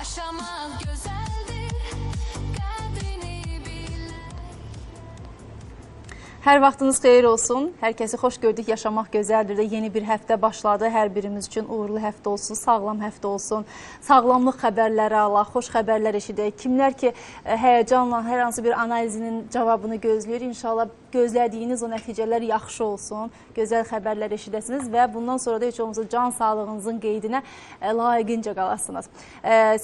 Yaşamak güzeldir, qədrini bil. Hər vaxtınız xeyir olsun. Hər kəsi xoş gördük. Yaşamaq gözəldir də yeni bir həftə başladı. Hər birimiz üçün uğurlu həftə olsun, sağlam həftə olsun. Sağlamlıq xəbərləri alaq, xoş xəbərlər eşidək. Kimlər ki, həyəcanla hər hansı bir analizinin cavabını gözləyir. İnşallah gözlədiyiniz o nəticələr yaxşı olsun. Gözəl xəbərlər eşidəsiniz və bundan sonra da heç olmasa can sağlığınızın qeydinə layiqincə qalasınız.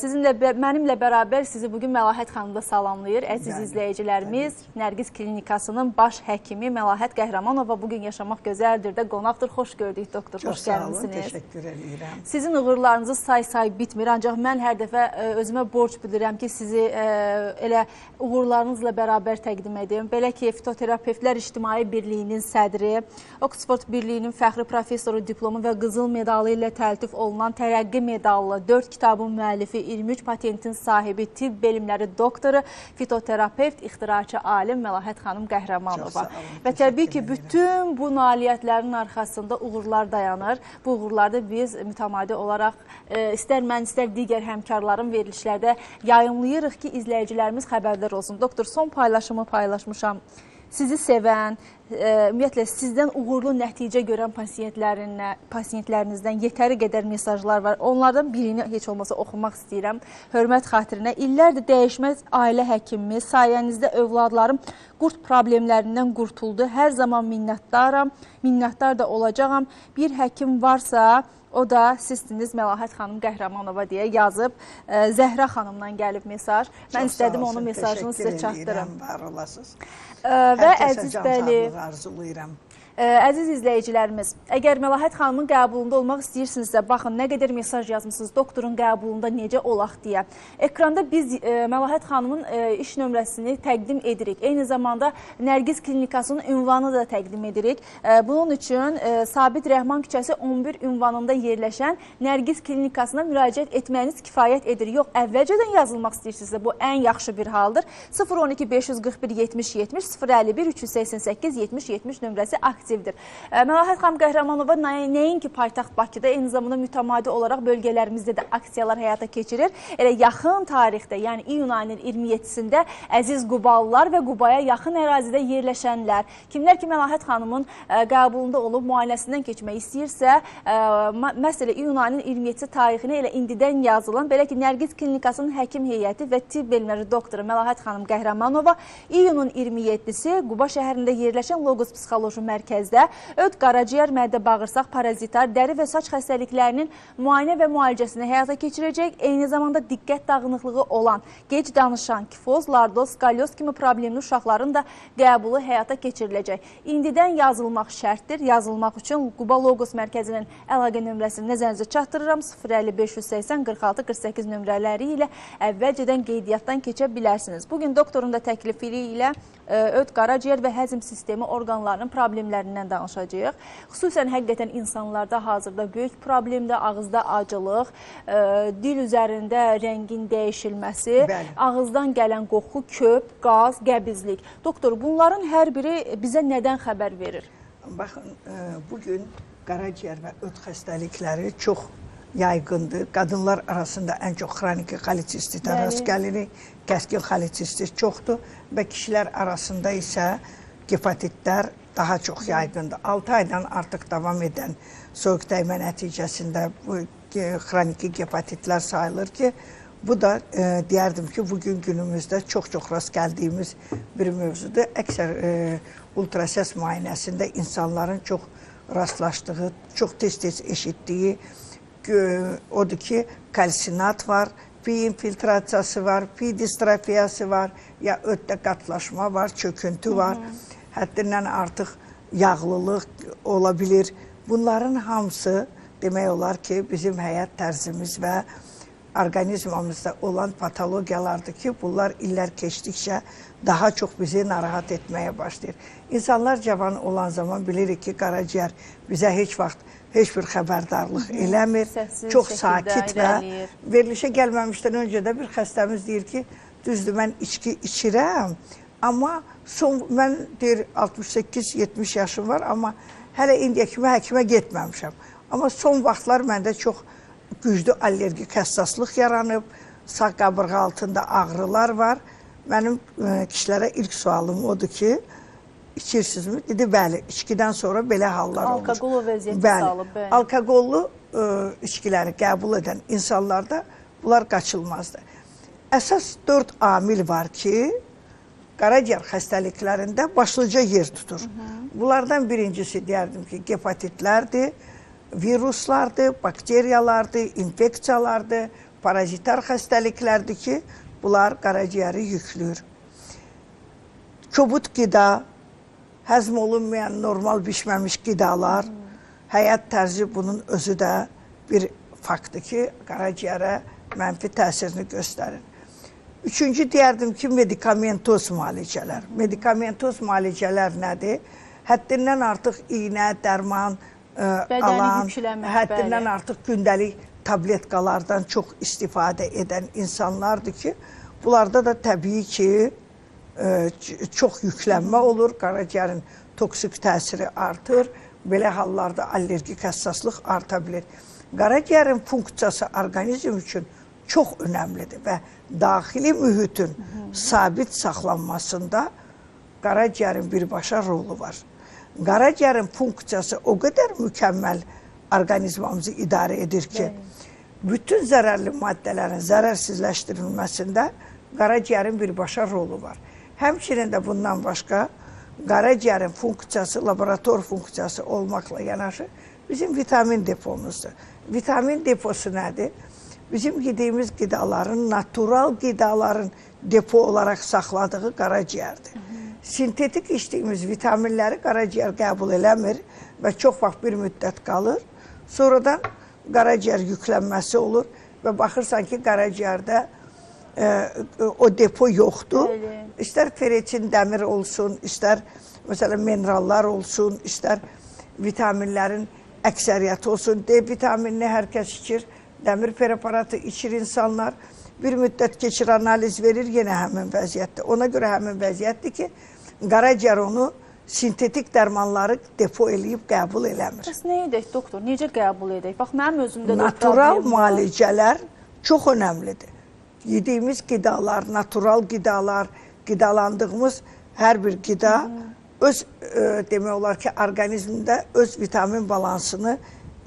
Sizinlə, mənimlə bərabər sizi bugün Məlahət xanım da salamlayır. Əziz izləyicilərimiz, Nərgiz Klinikasının baş həkimi Məlahət Qəhrəmanova bugün Yaşamaq Gözəldir də qonaqdır. Xoş gördük doktor, xoş gəlmişsiniz. Çox sağ olun, təşəkkür edirəm. Sizin uğurlarınızı say bitmir, ancaq mən hər dəfə özümə borc bilirəm ki, sizi elə uğurlarınızla bərabər təqdim edim. Belə ki, Fitoterapevtlər İctimai Birliyinin sədri, Oxford Birliyinin fəxri professoru diplomu və qızıl medalı ilə təltif olunan tərəqqi medallı, 4 kitabın müəllifi, 23 patentin sahibi, tibb elmləri doktoru, fitoterapevt, ixtiraçı alim Məlahət xanım Qəhrəmanova. Və təbii ki, bütün bu nailiyyətlərin arxasında uğurlar dayanır. Bu uğurlarda biz mütəmadi olaraq istər mən, istər digər həmkarların verilişlərdə yayımlayırıq ki, izləyicilərimiz xəbərdar olsun. Doktor, son paylaşımı paylaşmışam. Sizi sevən, ümumiyyətlə sizdən uğurlu nəticə görən pasiyentlərinizdən yetəri qədər mesajlar var. Onlardan birini heç olmasa oxumaq istəyirəm. Hörmət xatirinə, illərdir dəyişməz ailə həkimimiz, sayənizdə övladlarım qurd problemlərindən qurtuldu. Hər zaman minnətdaram, minnətdar da olacağam. Bir həkim varsa, o da sizsiniz Məlahət xanım Qəhrəmanova deyə yazıb. Zəhra xanımdan gəlib mesaj. Mən istədim onun mesajını sizə çatdırım. Var olasınız. Və əziz bəli, arzulayıram. Əziz izləyicilərimiz, əgər Məlahət xanımın qəbulunda olmaq istəyirsinizsə, baxın, nə qədər mesaj yazmışsınız, doktorun qəbulunda necə olaq deyə. Ekranda biz Məlahət xanımın iş nömrəsini təqdim edirik. Eyni zamanda Nərgiz Klinikasının ünvanı da təqdim edirik. Bunun üçün Sabit Rəhman küçəsi 11 ünvanında yerləşən Nərgiz Klinikasına müraciət etməyiniz kifayət edir. Yox, əvvəlcədən yazılmaq istəyirsinizsə, bu ən yaxşı bir haldır. 012 541 70 70 051 388 70 70 nömrəsi aktivdir. Məlahət xanım Qəhrəmanova nəinki paytaxt Bakıda, eyni zamanda mütəmadi olaraq bölgələrimizdə də aksiyalar həyata keçirir. Elə yaxın tarixdə, yəni iyun ayının 27-sində əziz Qubalılar və Qubaya yaxın ərazidə yerləşənlər, kimlər ki Məlahət xanımın qəbulunda olub müayinəsindən keçmək istəyirsə, məsələ iyun ayının 27-si tarixinə elə indidən yazılan, belə ki Nərgiz Klinikasının həkim heyəti və tibb elmləri doktoru Məlahət xanım Qəhrəmanova iyunun 27-si Quba şəhərində yerləşən Logos Psixoloji Mərkəzində öd, qaraciyər, mədə, bağırsaq, parazitar, dəri və saç xəstəliklərinin müayinə və müalicəsini həyata keçirəcək. Eyni zamanda diqqət dağınıqlığı olan, gec danışan, kifoz, lardoz, skalyoz kimi problemli uşaqların da qəbulu həyata keçiriləcək. İndidən yazılmaq şərtdir. Yazılmaq üçün Quba Logos Mərkəzinin əlaqə nömrəsini nəzərinizə çatdırıram. 050 580 46 48 nömrələri ilə əvvəlcədən qeydiyyatdan keçə bilərsiniz. Bugün doktorun da təklifi ilə öd, qaraciyər və həzm sistemi orqanlarının problemlərindən danışacağıq. Xüsusən həqiqətən insanlarda hazırda böyük problemdir, ağızda acılıq, dil üzərində rəngin dəyişilməsi, ağızdan gələn qoxu, köp, qaz, qəbizlik. Doktor, bunların hər biri bizə nədən xəbər verir? Baxın, bugün qaraciyər və öd xəstəlikləri çox yaygındır. Qadınlar arasında ən çox xroniki xoliçistitə rast gəlirik. Kəskin xoliçistit çoxdur və kişilər arasında isə hepatitlər daha çox yaygındır. 6 aydan artıq davam edən soyuq dəymə nəticəsində bu xroniki hepatitlər sayılır ki, bu da deyərdim ki, bugün günümüzdə çox-çox rast gəldiyimiz bir mövzudur. Əksər ultrasəs müayinəsində insanların çox rastlaşdığı, çox tez-tez eşitdiyi odur ki, kalsinat var, pi infiltrasiyası var, pi distrofiyası var, ya öddə qatlaşma var, çöküntü var, həddindən artıq yağlılıq ola bilir. Bunların hamısı demək olar ki, bizim həyat tərzimiz və orqanizmamızda olan patologiyalardır ki, bunlar illər keçdikcə daha çox bizi narahat etməyə başlayır. İnsanlar cavan olan zaman bilirik ki, qaraciyər bizə heç vaxt heç bir xəbərdarlıq eləmir, çox sakit və verilişə gəlməmişdən öncə də bir xəstəmiz deyir ki, düzdür, mən içki içirəm, amma mən deyir 68-70 yaşım var, amma hələ indiyə kimi həkimə getməmişəm. Amma son vaxtlar məndə çox güclü allergik həssaslıq yaranıb, sağ qabırğa altında ağrılar var. Mənim kişilərə ilk sualım odur ki, içirsinizmi? Dedi, bəli, içkidən sonra belə hallar olur. Alkoqol o vəziyyəti salıb. Bəli. Alkoqollu içkiləri qəbul edən insanlarda bunlar qaçılmazdır. Əsas 4 amil var ki, qaraciyər xəstəliklərində başlıca yer tutur. Bunlardan birincisi deyərdim ki, hepatitlərdir, viruslardır, bakteriyalardır, infeksiyalardır, parazitar xəstəliklərdir ki, bunlar qaraciyəri yüklür. Kobud qida, həzm olunmayan, normal bişməmiş qidalar, həyat tərzi bunun özü də bir faktdır ki, qaraciyərə mənfi təsirini göstərir. Üçüncü deyərdim ki, medikamentoz müalicələr. Medikamentoz müalicələr nədir? Həddindən artıq iynə, dərman alan, həddindən artıq gündəlik tabletkalardan çox istifadə edən insanlardır ki, bunlarda da təbii ki, çox yüklənmə olur, qaraciyərin toksik təsiri artır, belə hallarda allergik həssaslıq arta bilir. Qaraciyərin funksiyası orqanizm üçün çox önəmlidir və daxili mühitin sabit saxlanmasında qaraciyərin birbaşa rolu var. Qaraciyərin funksiyası o qədər mükəmməl orqanizmamızı idarə edir ki, bütün zərərli maddələrin zərərsizləşdirilməsində qaraciyərin birbaşa rolu var. Həmçinin də bundan başqa qaraciyərin funksiyası, laborator funksiyası olmaqla yanaşı bizim vitamin depomuzdur. Vitamin deposu nədir? Bizim yediyimiz qidaların, natural qidaların depo olaraq saxladığı qaraciyərdir. Sintetik içdiyimiz vitaminləri qaraciyər qəbul eləmir və çox vaxt bir müddət qalır. Sonradan qaraciyər yüklənməsi olur və baxırsan ki, qaraciyərdə o depo yoxdur. İstər feretin dəmir olsun, istər məsələn minerallar olsun, istər vitaminlərin əksəriyyəti olsun. D vitaminini hər kəs içir, dəmir preparatı içir insanlar. Bir müddət keçir, analiz verir, yenə həmin vəziyyətdir. Ona görə həmin vəziyyətdir ki, qaraciyər onu sintetik dərmanları depo eləyib qəbul eləmir. Bəs nə edək, doktor? Necə qəbul edək? Bax, mənim özümdə də natural müalicələr çox önəmlidir. Yediyimiz qidalar, natural qidalar, qidalandığımız hər bir qida öz, demək olar ki, orqanizmdə öz vitamin balansını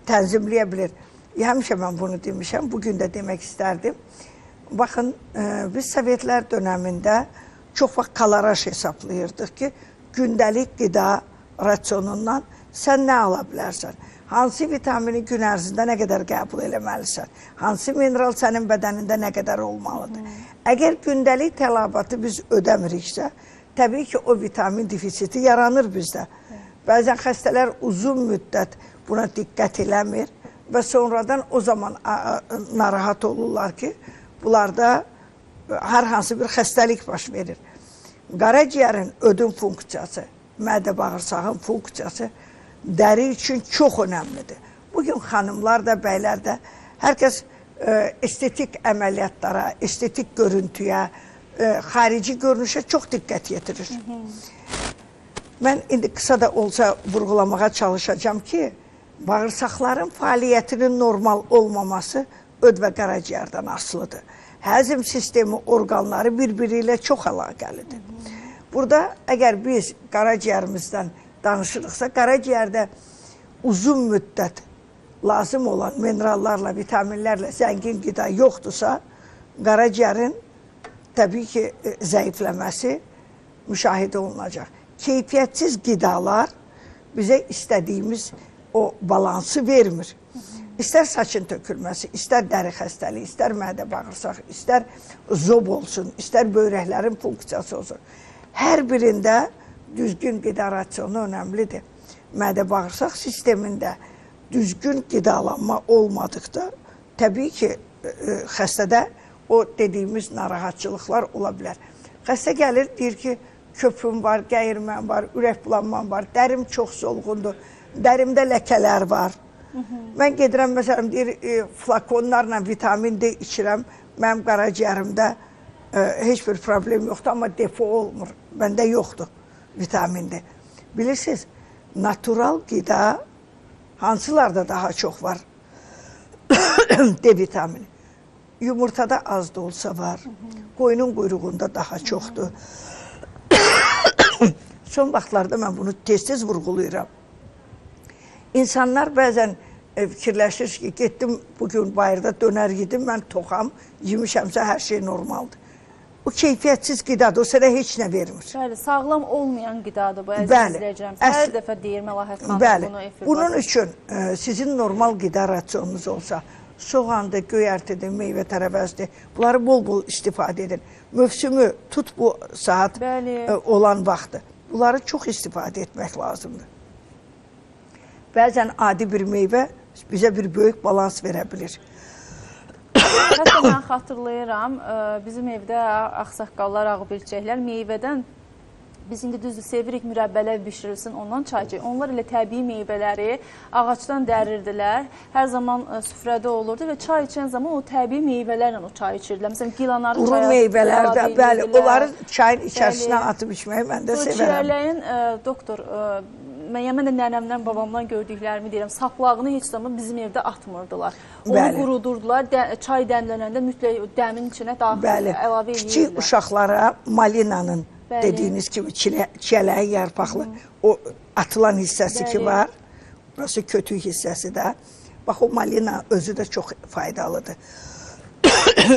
tənzimləyə bilir. Həmişə mən bunu demişəm, bugün də demək istərdim. Baxın, biz Sovetlər dönəmində çox vaxt kaloraj hesablayırdıq ki, gündəlik qida rasionundan sən nə ala bilərsən? Hansı vitamini gün ərzində nə qədər qəbul eləməlisən? Hansı mineral sənin bədənində nə qədər olmalıdır? Əgər gündəlik tələbatı biz ödəmiriksə, təbii ki, o vitamin defisiti yaranır bizdə. Bəzən xəstələr uzun müddət buna diqqət eləmir və sonradan o zaman narahat olurlar ki, bunlarda hər hansı bir xəstəlik baş verir. Qaraciyərin ödüm funksiyası, mədə bağırsağın funksiyası dəri üçün çox önəmlidir. Bugün xanımlar da, bəylər də, hər kəs estetik əməliyyatlara, estetik görüntüyə, xarici görünüşə çox diqqət yetirir. Mən indi qısa da olsa vurğulamağa çalışacağım ki, bağırsaqların fəaliyyətinin normal olmaması öd və qaraciyərdən asılıdır. Həzm sistemi orqanları bir-biri ilə çox əlaqəlidir. Burada əgər biz qaraciyərimizdən danışırıqsa, qaraciyərdə uzun müddət lazım olan minerallarla, vitaminlərlə zəngin qida yoxdursa, qaraciyərin təbii ki, zəifləməsi müşahidə olunacaq. Keyfiyyətsiz qidalar bizə istədiyimiz o balansı vermir. İstər saçın tökülməsi, istər dəri xəstəliyi, istər mədə bağırsaq, istər zob olsun, istər böyrəklərin funksiyası olsun. Hər birində düzgün qida rasionu önəmlidir. Mədə bağırsaq sistemində düzgün qidalanma olmadıqda, təbii ki, xəstədə o dediyimiz narahatçılıqlar ola bilər. Xəstə gəlir, deyir ki, köpüm var, qəyirmən var, ürək bulanmam var, dərim çox solğundur, dərimdə ləkələr var. Mən gedirəm, məsələn, deyir, flakonlarla vitamin D içirəm, mənim qaraciyərimdə heç bir problem yoxdur, amma depo olmur, məndə yoxdur vitamin D. Bilirsiniz, natural qida hansılarda daha çox var D vitamini? Yumurtada az da olsa var. Qoyunun quyruğunda daha çoxdur. Son vaxtlarda mən bunu tez-tez vurğulayıram. İnsanlar bəzən fikirləşir ki, getdim bugün bayırda dönər yedim, mən toxam, yemişəmsə hər şey normaldır. O keyfiyyətsiz qidadır, o sənə heç nə vermir. Bəli, sağlam olmayan qidadır bu, əziz Bəli. izləyəcəm. Hər dəfə deyir Məlahət xanım Bəli. bunu efirdə. Bunun üçün sizin normal qida rasionunuz olsa, soğandır, göyərtidir, meyvə tərəvəzdir, bunları bol-bol istifadə edin. Mövsümü tut bu saat Bəli. olan vaxtı. Bunları çox istifadə etmək lazımdır. Bəzən adi bir meyvə bizə bir böyük balans verə bilir. Hətta mən xatırlayıram, bizim evdə ağsaqqallar, ağbirçəklər meyvədən biz indi düzdür sevirik mürəbbələr bişirilsin, ondan çay içək. Onlar elə təbii meyvələri ağacdan dərirdilər. Hər zaman süfrədə olurdu və çay içən zaman o təbii meyvələrlə o çay içirdilər. Məsələn, gilanları Quru çaya meyvələrdə, əlavə bəli, edirdilər. onları çayın içərisinə Bəli. atıb içməyi mən də Bu sevərəm. çiyələyin, doktor, mən də nənəmdən, babamdan gördüklərimi deyirəm, saplağını heç zaman bizim evdə atmırdılar. Onu Bəli. qurudurdular, çay dəmlənəndə mütləq dəmin içinə daxil Bəli, əlavə kiçik edirlər. uşaqlara malinanın Bəli. dediyiniz kimi çiyələyin yarpaqlı o atılan hissəsi ki Bəli. var, burası kötü hissəsi də. Bax, o malina özü də çox faydalıdır.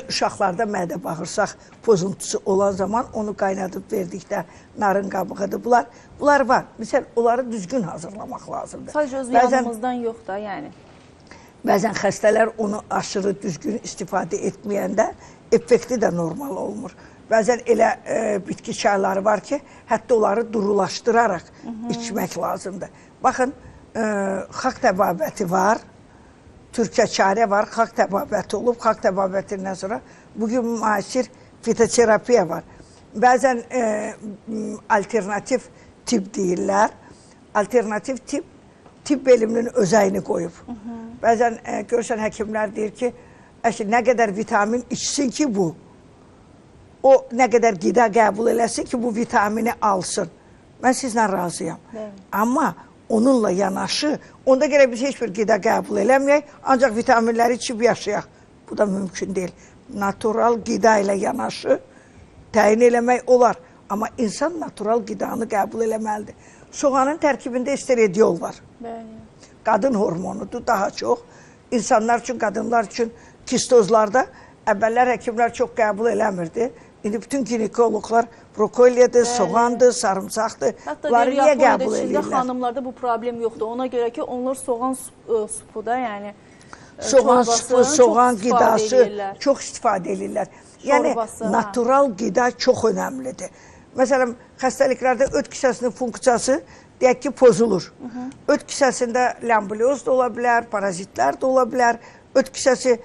Uşaqlarda mədə bağırsaq pozuntusu olan zaman onu qaynadıb verdikdə narın qabığıdır. Bunlar var. Məsələn, onları düzgün hazırlamaq lazımdır. Sadəcə öz yanımızdan yox da, yəni. Bəzən xəstələr onu aşırı düzgün istifadə etməyəndə effekti də normal olmur. Bəzən elə bitki çayları var ki, hətta onları durulaşdıraraq içmək lazımdır. Baxın, xalq təbabəti var, türkə çarə var, xalq təbabəti olub, xalq təbabətindən sonra bugün müasir fitoterapiya var. Bəzən alternativ tip deyirlər. Alternativ tip, tibb elminin özəyini qoyub. Bəzən görürsən, həkimlər deyir ki, nə qədər vitamin içsin ki bu, o nə qədər qida qəbul eləsin ki, bu vitamini alsın. Mən sizlə razıyam. Amma onunla yanaşı, onda görə biz heç bir qida qəbul eləməyək, ancaq vitaminləri içib yaşayaq. Bu da mümkün deyil. Natural qida ilə yanaşı təyin eləmək olar. Amma insan natural qidanı qəbul eləməlidir. Soğanın tərkibində esterediol var. Qadın hormonudur daha çox. İnsanlar üçün, qadınlar üçün kistozlarda əvvəllər həkimlər çox qəbul eləmirdi. İndi bütün ginekoloqlar brokoliyadır, soğandır, sarımsaqdır. Bunları niyə qəbul edirlər? Xanımlarda bu problem yoxdur. Ona görə ki, onlar soğan supu da, yəni soğan supu, soğan qidası çox istifadə edirlər. Yəni, natural qida çox önəmlidir. Məsələn, xəstəliklərdə öd kisəsinin funksiyası deyək ki, pozulur. Öd kisəsində lamblioz da ola bilər, parazitlər də ola bilər. Öd kisəsi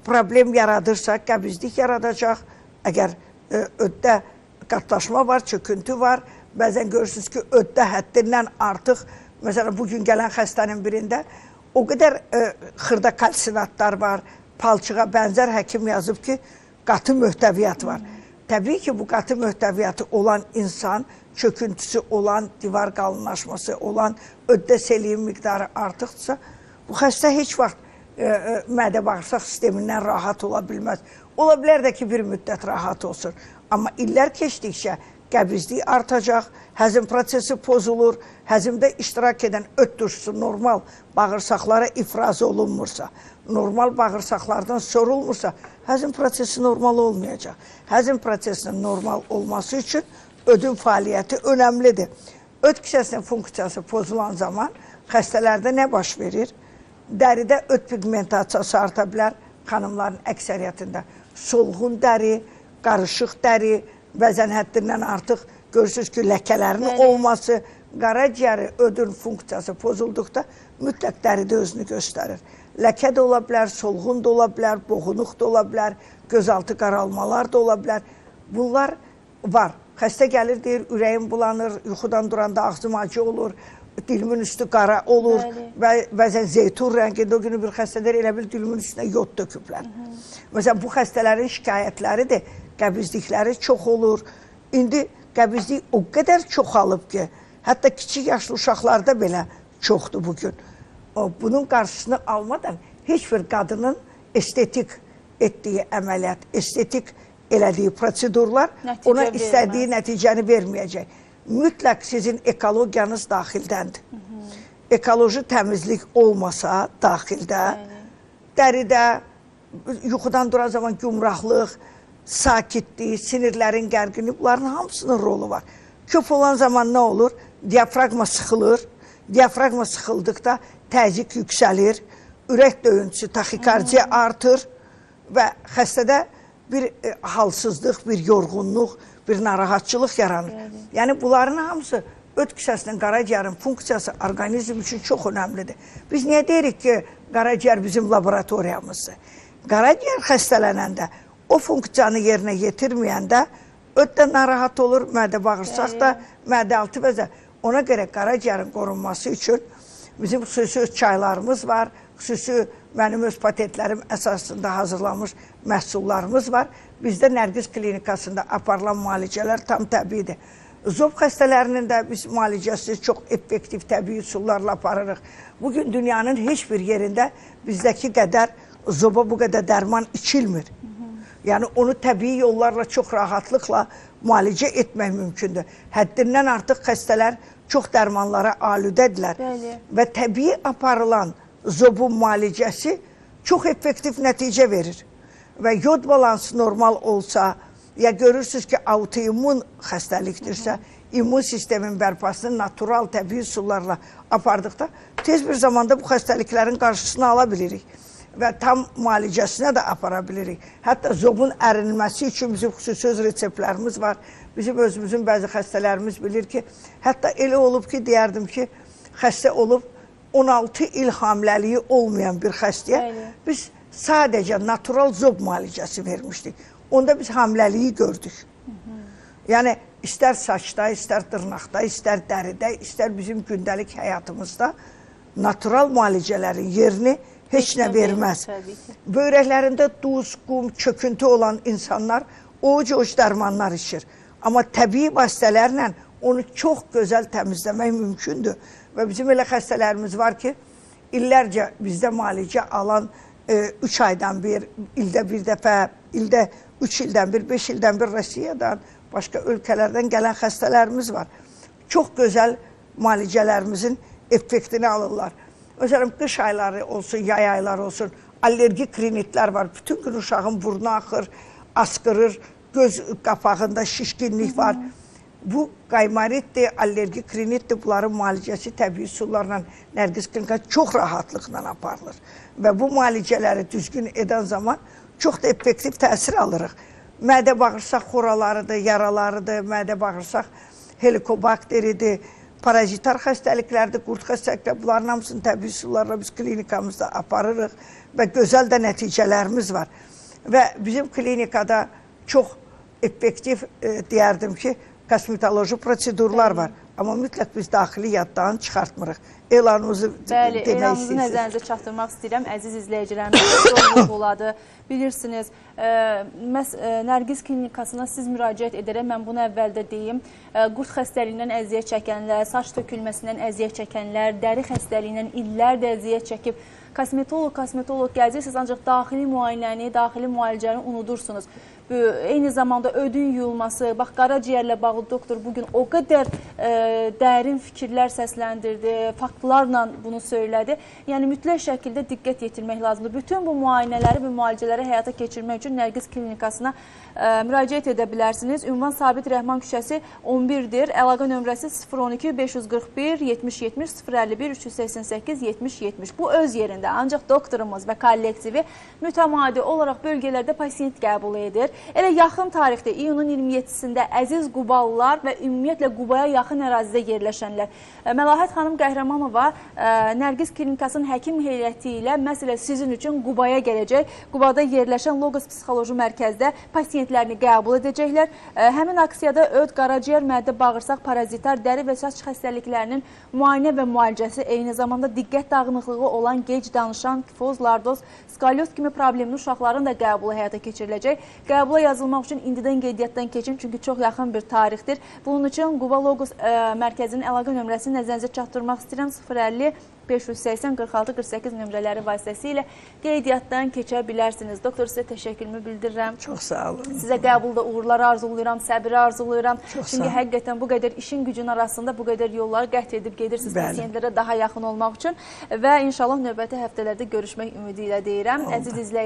problem yaradırsa, qəbizlik yaradacaq. Əgər öddə qatlaşma var, çöküntü var, bəzən görürsünüz ki, öddə həddindən artıq, məsələn, bugün gələn xəstənin birində o qədər xırda kalsinatlar var, palçığa bənzər həkim yazıb ki, qatı möhtəviyyat var. Təbii ki, bu qatı möhtəviyyatı olan insan, çöküntüsü olan, divar qalınlaşması olan, öddə seliyin miqdarı artıqdırsa, bu xəstə heç vaxt mədə-bağırsaq sistemindən rahat ola bilməz. Ola bilər də ki, bir müddət rahat olsun. Amma illər keçdikcə qəbizlik artacaq, həzm prosesi pozulur, həzmdə iştirak edən öd turşusu normal bağırsaqlara ifraz olunmursa, normal bağırsaqlardan sorulmursa, həzm prosesi normal olmayacaq. Həzm prosesinin normal olması üçün ödün fəaliyyəti önəmlidir. Öd kisəsinin funksiyası pozulan zaman xəstələrdə nə baş verir? Dəridə öd pigmentasiyası arta bilər, xanımların əksəriyyətində. Solğun dəri, qarışıq dəri, bəzən həddindən artıq görürsünüz ki, ləkələrin olması, qaraciyəri ödün funksiyası pozulduqda mütləq dəridə özünü göstərir. Ləkə də ola bilər, solğun da ola bilər, boğunuq da ola bilər, gözaltı qaralmalar da ola bilər. Bunlar var. Xəstə gəlir, deyir, ürəyim bulanır, yuxudan duranda ağzım acı olur, dilimin üstü qara olur, bəzən zeytun rəngində. O günü bir xəstələr elə bil dilimin üstünə yod döküblər. Məsələn, bu xəstələrin şikayətləridir, qəbizlikləri çox olur. İndi qəbizlik o qədər çoxalıb ki, hətta kiçik yaşlı uşaqlarda belə çoxdur bugün. Bunun qarşısını almadan heç bir qadının estetik etdiyi əməliyyat, estetik elədiyi prosedurlar Nəticə ona verməz. istədiyi nəticəni verməyəcək. Mütləq sizin ekologiyanız daxildəndir. Ekoloji təmizlik olmasa daxildə, dəridə, yuxudan duran zaman gümrahlıq, sakitlik, sinirlərin gərginliyi, bunların hamısının rolu var. Köp olan zaman nə olur? Diafraqma sıxılır. Diafraqma sıxıldıqda təzyiq yüksəlir, ürək döyüntüsü, taxikardiya artır və xəstədə bir halsızlıq, bir yorğunluq, bir narahatçılıq yaranır. Yəni bunların hamısı öd kisəsinin, qaraciyərin funksiyası orqanizm üçün çox önəmlidir. Biz niyə deyirik ki, qaraciyər bizim laboratoriyamızdır? Qaraciyər xəstələnəndə, o funksiyanı yerinə yetirməyəndə öd də narahat olur, mədə bağırsaq da, mədə altı vəzə. Ona görə qaraciyərin qorunması üçün bizim xüsusi çaylarımız var, xüsusi mənim öz patentlərim əsasında hazırlanmış məhsullarımız var. Bizdə Nərgiz klinikasında aparılan müalicələr tam təbiidir. Zob xəstələrinin də biz müalicəsi çox effektiv təbii üsullarla aparırıq. Bugün dünyanın heç bir yerində bizdəki qədər zoba bu qədər dərman içilmir. Yəni onu təbii yollarla çox rahatlıqla müalicə etmək mümkündür. Həddindən artıq xəstələr çox dərmanlara alüdədirlər. Və təbii aparılan zobun müalicəsi çox effektiv nəticə verir. Və yod balansı normal olsa, ya görürsünüz ki, autoimmun xəstəlikdirsə, immun sistemin bərpasını natural təbii üsullarla apardıqda tez bir zamanda bu xəstəliklərin qarşısını ala bilirik və tam müalicəsinə də apara bilirik. Hətta zobun ərinməsi üçün bizim xüsusi öz reseptlərimiz var. Bizim özümüzün bəzi xəstələrimiz bilir ki, hətta elə olub ki, deyərdim ki, xəstə olub 16 il hamiləliyi olmayan bir xəstəyə biz sadəcə natural zob müalicəsi vermişdik. Onda biz hamiləliyi gördük. Yəni, istər saçda, istər dırnaqda, istər dəridə, istər bizim gündəlik həyatımızda natural müalicələrin yerini heç nə verməz. Böyrəklərində duz, qum, çöküntü olan insanlar ovuc-ovuc dərmanlar içir. Amma təbii vasitələrlə onu çox gözəl təmizləmək mümkündür. Və bizim elə xəstələrimiz var ki, illərcə bizdə müalicə alan 3 aydan bir, ildə bir dəfə, ildə 3 ildən bir, 5 ildən bir Rusiyadan, başqa ölkələrdən gələn xəstələrimiz var. Çox gözəl müalicələrimizin effektini alırlar. Məsələn, qış ayları olsun, yay ayları olsun, allergik rinitlər var. Bütün gün uşağın burnu axır, askırır, göz qapağında şişkinlik var. Bu qaymaritdir, allergik rinitdir. Bunların müalicəsi təbii üsullarla Nərgiz klinikası çox rahatlıqla aparılır. Və bu müalicələri düzgün edən zaman çox da effektiv təsir alırıq. Mədə bağırsaq xoralarıdır, yaralarıdır, mədə bağırsaq helikobakteridir, parazitar xəstəliklərdir, qurd xəstəliklər, bunların hamısını təbii üsullarla biz klinikamızda aparırıq və gözəl də nəticələrimiz var. Və bizim klinikada çox effektiv deyərdim ki, kosmetoloji prosedurlar var. Amma mütləq biz daxili yaddan çıxartmırıq. Elanımızı demək istəyirsiniz. Elanımızı nəzərinizə çatdırmaq istəyirəm. Əziz izləyicilərimiz, çox vurğuladı. Bilirsiniz, Nərgiz klinikasına siz müraciət edərək, mən bunu əvvəldə deyim, qurd xəstəliyindən əziyyət çəkənlər, saç tökülməsindən əziyyət çəkənlər, dəri xəstəliyindən illərdə əziyyət çəkib, kosmetolog gəzirsiniz, ancaq daxili müayinəni, daxili müalicəni unudursunuz. Eyni zamanda ödün yuyulması, bax, qaraciyərlə bağlı doktor bugün o qədər dərin fikirlər səsləndirdi, faktlarla bunu söylədi. Yəni, mütləq şəkildə diqqət yetirmək lazımdır. Bütün bu müayinələri və müalicələri həyata keçirmək üçün Nərgiz klinikasına müraciət edə bilərsiniz. Ünvan Sabit Rəhman küçəsi 11-dir. Əlaqə nömrəsi 012-541-70-70-051-388-70-70. Bu öz yerində. Ancaq doktorumuz və kollektivi mütəmadi olaraq bölgələrdə pasiyent qəbul edir. Elə yaxın tarixdə, iyunun 27-sində əziz Qubalılar və ümumiyyətlə Qubaya yaxın ərazidə yerləşənlər. Məlahət xanım Qəhrəmanova Nərgiz klinikasının həkim heyəti ilə məsələ sizin üçün Qubaya gələcək. Qubada yerləşən Logos Psixoloji Mərkəzdə pasiyentlərini qəbul edəcəklər. Həmin aksiyada öd, qaraciyər, mədə, bağırsaq, parazitar, dəri və saç xəstəliklərinin müayinə və müalicəsi, eyni zamanda diqqət dağınıqlığı olan gec danışan, kifoz, lardoz, skalyoz kimi problemli uşaqların da qəbulu həyata keçiriləcək. qəbula yazılmaq üçün indidən qeydiyyatdan keçin, çünki çox yaxın bir tarixdir. Bunun üçün Quba Logos mərkəzinin əlaqə nömrəsini nəzərinizə çatdırmaq istəyirəm. 050 580 46 48 nömrələri vasitəsilə qeydiyyatdan keçə bilərsiniz. Doktor, sizə təşəkkürümü bildirirəm. Çox sağ olun. Sizə qəbulda uğurlar arzulayıram, səbri arzulayıram. Çünki həqiqətən bu qədər işin gücün arasında bu qədər yolları qət edib gedirsiniz pasiyentlərə daha yaxın olmaq üçün və inşallah növbəti həftələrdə görüşmək ümidi ilə deyirəm. Əziz izləyicilər,